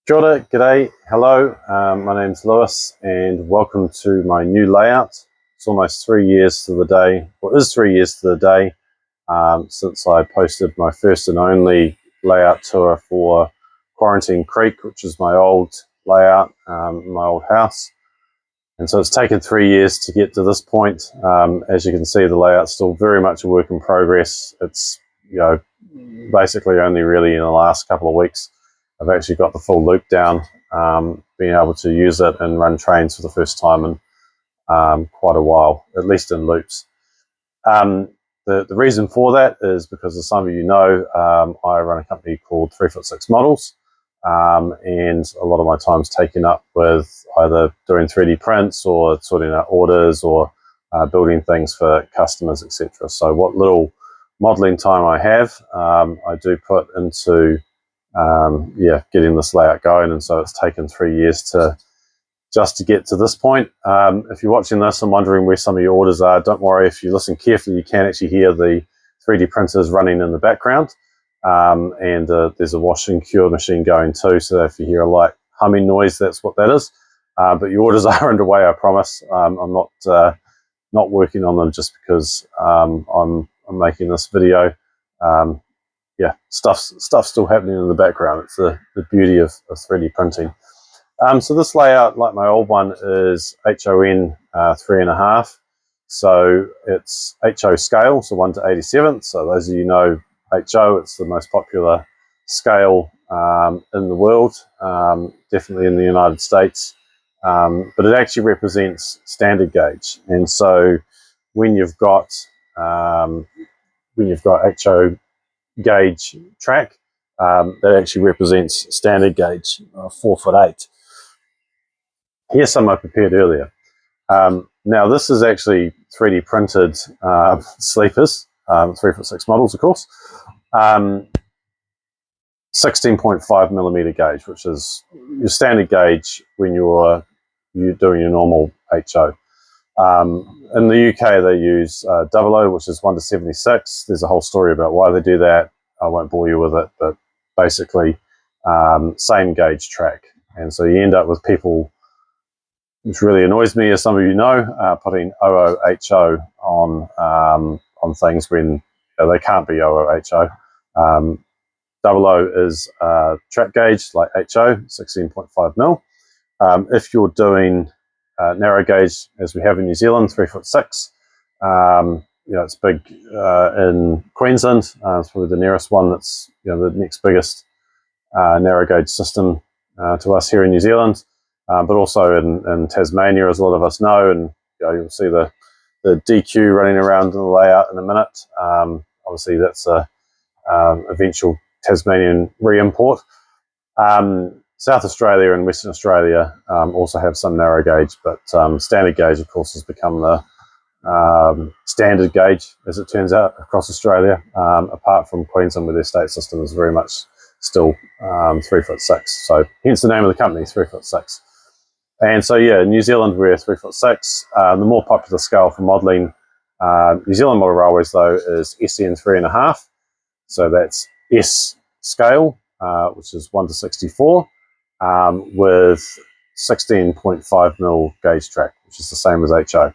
Kia ora, g'day, hello, my name's Lewis and welcome to my new layout. It's almost 3 years to the day, or is 3 years to the day, since I posted my first and only layout tour for Quarantine Creek, which is my old layout, my old house. And so it's taken 3 years to get to this point. As you can see, the layout's still very much a work in progress. It's, basically only really in the last couple of weeks I've actually got the full loop down, being able to use it and run trains for the first time in quite a while, at least in loops. The reason for that is because, as some of you know, I run a company called 3'6" Models, and a lot of my time's taken up with either doing 3D prints or sorting out orders or building things for customers, etc. So what little modeling time I have, I do put into getting this layout going, and so it's taken 3 years to get to this point. If you're watching this and wondering where some of your orders are, don't worry. If you listen carefully, you can actually hear the 3D printers running in the background, and there's a wash and cure machine going too, so if you hear a light humming noise, that's what that is. But your orders are underway, I promise. I'm not working on them just because I'm making this video. Stuff's still happening in the background. It's the beauty of 3D printing. So this layout, like my old one, is HON 3.5. So it's HO scale, so 1 to 87th. So those of you know HO, it's the most popular scale in the world, definitely in the United States. But it actually represents standard gauge. And so when you've got HO gauge track, that actually represents standard gauge, 4'8". Here's some I prepared earlier. Now this is actually 3D printed sleepers, 3'6" models, of course. 16.5 millimeter gauge, which is your standard gauge when you're doing your normal HO. In the UK, they use 00, which is 1 to 76. There's a whole story about why they do that. I won't bore you with it, but basically, same gauge track. And so you end up with people, which really annoys me, as some of you know, putting OOHO on things when they can't be OOHO. 00 is track gauge, like HO, 16.5 mil. If you're doing narrow gauge, as we have in New Zealand, 3'6". It's big in Queensland. It's probably the nearest one. That's the next biggest narrow gauge system to us here in New Zealand, but also in Tasmania, as a lot of us know. And you'll see the DQ running around in the layout in a minute. Obviously, that's a eventual Tasmanian re-import. South Australia and Western Australia also have some narrow gauge, but standard gauge, of course, has become the standard gauge, as it turns out, across Australia, apart from Queensland, where their state system is very much still 3'6". So hence the name of the company, 3'6". And so, in New Zealand, we're 3'6". The more popular scale for modelling New Zealand model railways, though, is SN 3.5. So that's S scale, which is 1 to 64. With 16.5 mil gauge track, which is the same as HO.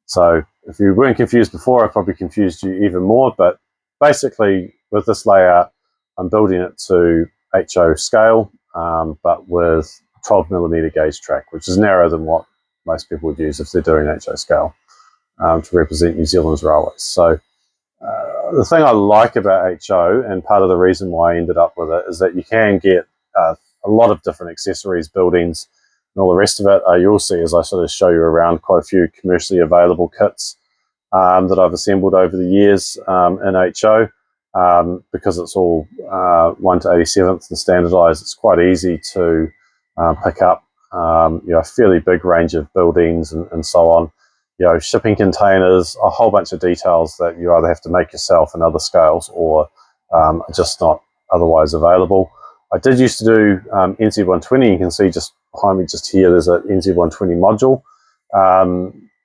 So if you weren't confused before, I probably confused you even more, but basically with this layout, I'm building it to HO scale, but with 12 millimeter gauge track, which is narrower than what most people would use if they're doing HO scale, to represent New Zealand's railways. So the thing I like about HO, and part of the reason why I ended up with it, is that you can get a lot of different accessories, buildings, and all the rest of it. You'll see as I sort of show you around quite a few commercially available kits that I've assembled over the years in HO. Because it's all 1 to 87th and standardized, it's quite easy to pick up a fairly big range of buildings and so on. Shipping containers, a whole bunch of details that you either have to make yourself in other scales or just not otherwise available. I did used to do NZ120. You can see just behind me, just here, there's an NZ120 module.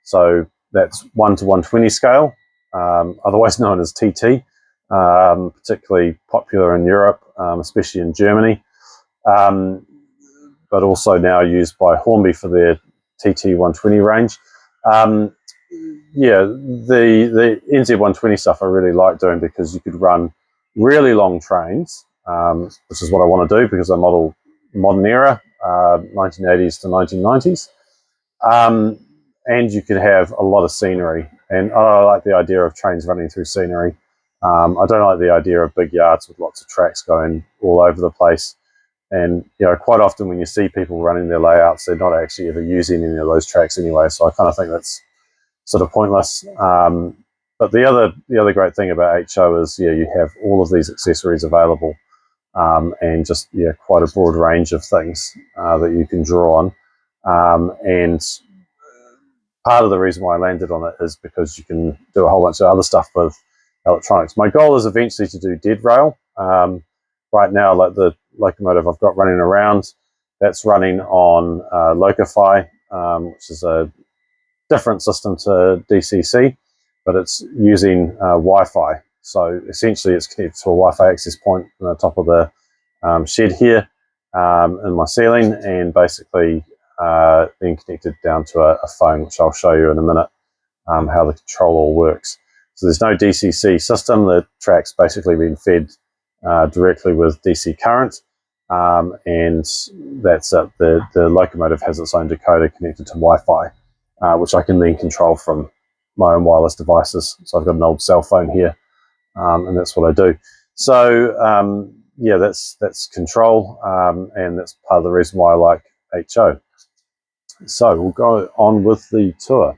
So that's 1 to 120 scale, otherwise known as TT, particularly popular in Europe, especially in Germany. but also now used by Hornby for their TT120 range. Yeah, the NZ120 stuff I really like doing because you could run really long trains, which is what I want to do because I model modern era, 1980s to 1990s. And you could have a lot of scenery. And I like the idea of trains running through scenery. I don't like the idea of big yards with lots of tracks going all over the place. And quite often when you see people running their layouts, they're not actually ever using any of those tracks anyway. So I kind of think that's sort of pointless. But the other great thing about HO is you have all of these accessories available, and just quite a broad range of things that you can draw on. And part of the reason why I landed on it is because you can do a whole bunch of other stuff with electronics. My goal is eventually to do dead rail. Right now, like the locomotive I've got running around, that's running on Locify, which is a different system to DCC, but it's using Wi-Fi. So essentially it's connected to a Wi-Fi access point on the top of the shed here in my ceiling, and basically being connected down to a phone, which I'll show you in a minute how the control all works. So there's no DCC system. The track's basically being fed directly with DC current, and that's it. The locomotive has its own decoder connected to Wi-Fi, which I can then control from my own wireless devices. So I've got an old cell phone here, and that's what I do. So yeah, that's control, and that's part of the reason why I like HO. So we'll go on with the tour.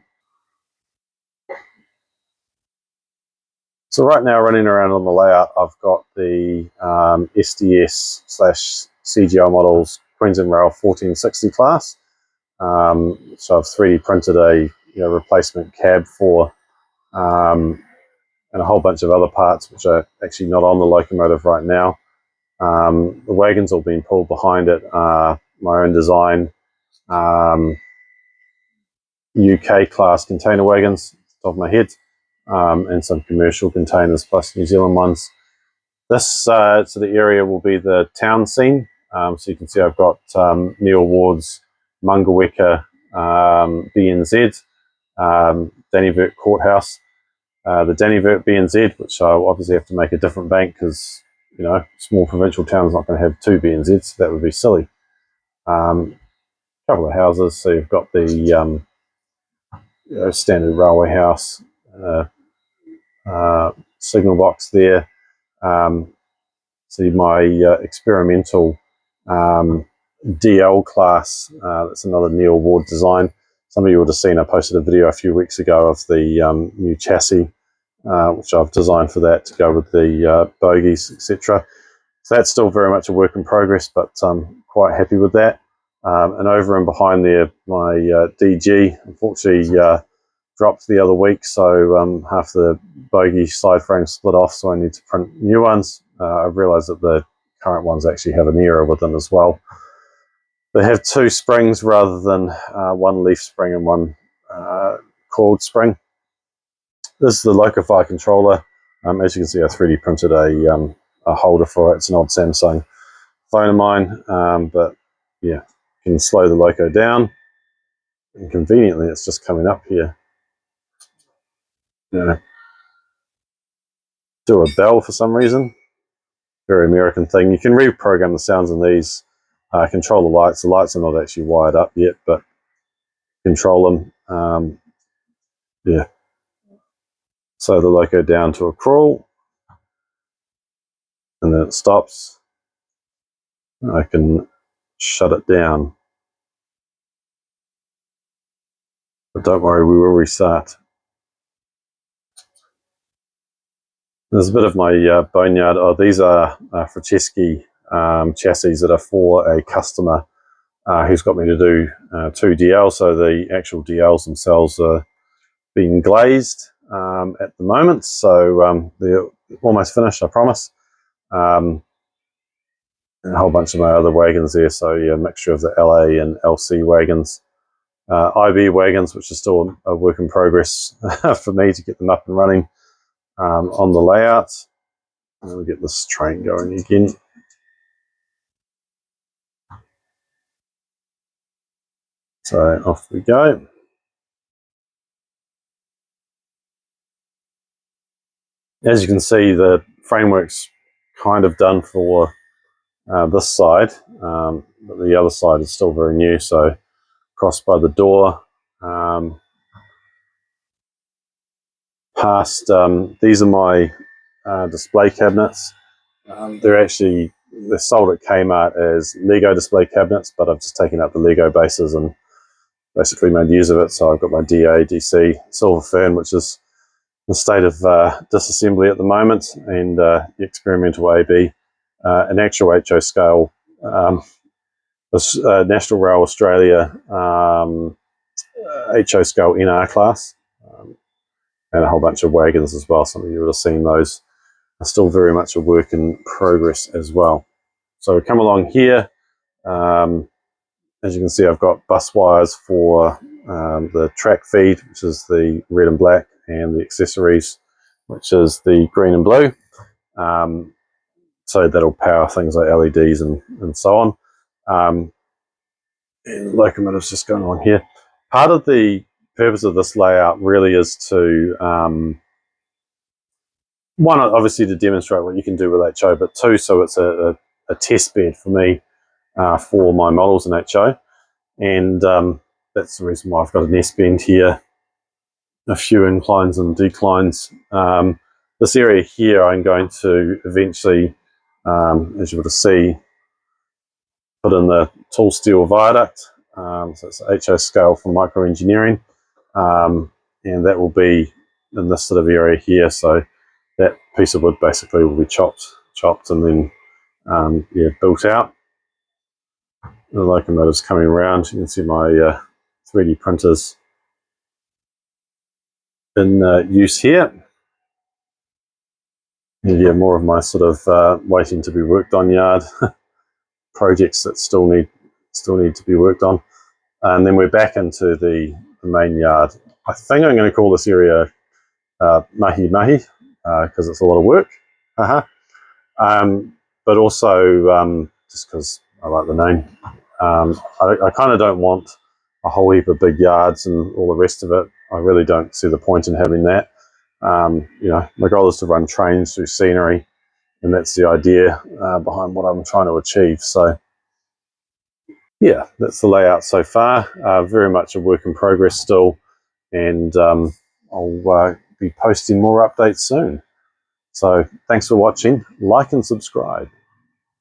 So right now, running around on the layout, I've got the SDS/CGI models Queensland Rail 1460 class. So I've 3D printed a replacement cab for, and a whole bunch of other parts which are actually not on the locomotive right now. The wagons all being pulled behind it are my own design UK class container wagons, off the top of my head, and some commercial containers plus New Zealand ones. This so the area will be the town scene. So you can see I've got Neil Ward's Mungaweka BNZ, Dannyvert Courthouse, the Dannyvert BNZ, which I'll obviously have to make a different bank because small provincial town's not going to have two BNZs, so that would be silly. A couple of houses, so you've got the standard railway house, signal box there. See my experimental DL class. That's another Neil Ward design. Some of you would have seen I posted a video a few weeks ago of the new chassis, which I've designed for that to go with the bogies, etc. So that's still very much a work in progress, but I'm quite happy with that. And over and behind there, my DG, unfortunately, dropped the other week, so half the bogie side frame split off, so I need to print new ones. I've realised that the current ones actually have an error with them as well. They have two springs rather than one leaf spring and one coiled spring. This is the Locify controller. As you can see, I 3D printed a holder for it. It's an old Samsung phone of mine, but yeah, you can slow the loco down, and conveniently it's just coming up here. Do a bell for some reason. Very American thing. You can reprogram the sounds in these, control the lights. The lights are not actually wired up yet, but control them. Yeah. So the loco down to a crawl, and then it stops. I can shut it down. But don't worry, we will restart. There's a bit of my boneyard. Oh, these are Franceschi chassis that are for a customer who's got me to do 2 DLs. So the actual DLs themselves are being glazed at the moment. So they're almost finished, I promise. And a whole bunch of my other wagons there. So yeah, a mixture of the LA and LC wagons. IB wagons, which is still a work in progress for me to get them up and running on the layout. And we'll get this train going again. So off we go. As you can see, the framework's kind of done for this side, but the other side is still very new. So crossed by the door, past, these are my display cabinets. They're sold at Kmart as Lego display cabinets, but I've just taken out the Lego bases and basically made use of it. So I've got my DA, DC silver fern, which is in a state of disassembly at the moment, and the experimental AB, an actual HO scale, National Rail Australia HO scale NR class, and a whole bunch of wagons as well. Some of you would have seen those. Are still very much a work in progress as well. So we come along here. As you can see, I've got bus wires for the track feed, which is the red and black, and the accessories, which is the green and blue. So that'll power things like LEDs and so on. And locomotives just going along here. Part of the purpose of this layout really is to one, obviously to demonstrate what you can do with HO, but two, so it's a test bed for me for my models in HO. And that's the reason why I've got an S-bend here, a few inclines and declines. This area here I'm going to eventually, as you would see, put in the tall steel viaduct. So it's HO scale for microengineering. And that will be in this sort of area here. So that piece of wood basically will be chopped and then built out. The locomotive's coming around. You can see my 3D printers in use here. And more of my sort of waiting to be worked on yard projects that still need to be worked on. And then we're back into the main yard. I think I'm going to call this area Mahi Mahi because it's a lot of work. But also just because I like the name. I kind of don't want a whole heap of big yards and all the rest of it. I really don't see the point in having that. My goal is to run trains through scenery, and that's the idea behind what I'm trying to achieve. So yeah, that's the layout so far. Very much a work in progress still, and I'll be posting more updates soon. So thanks for watching. Like and subscribe.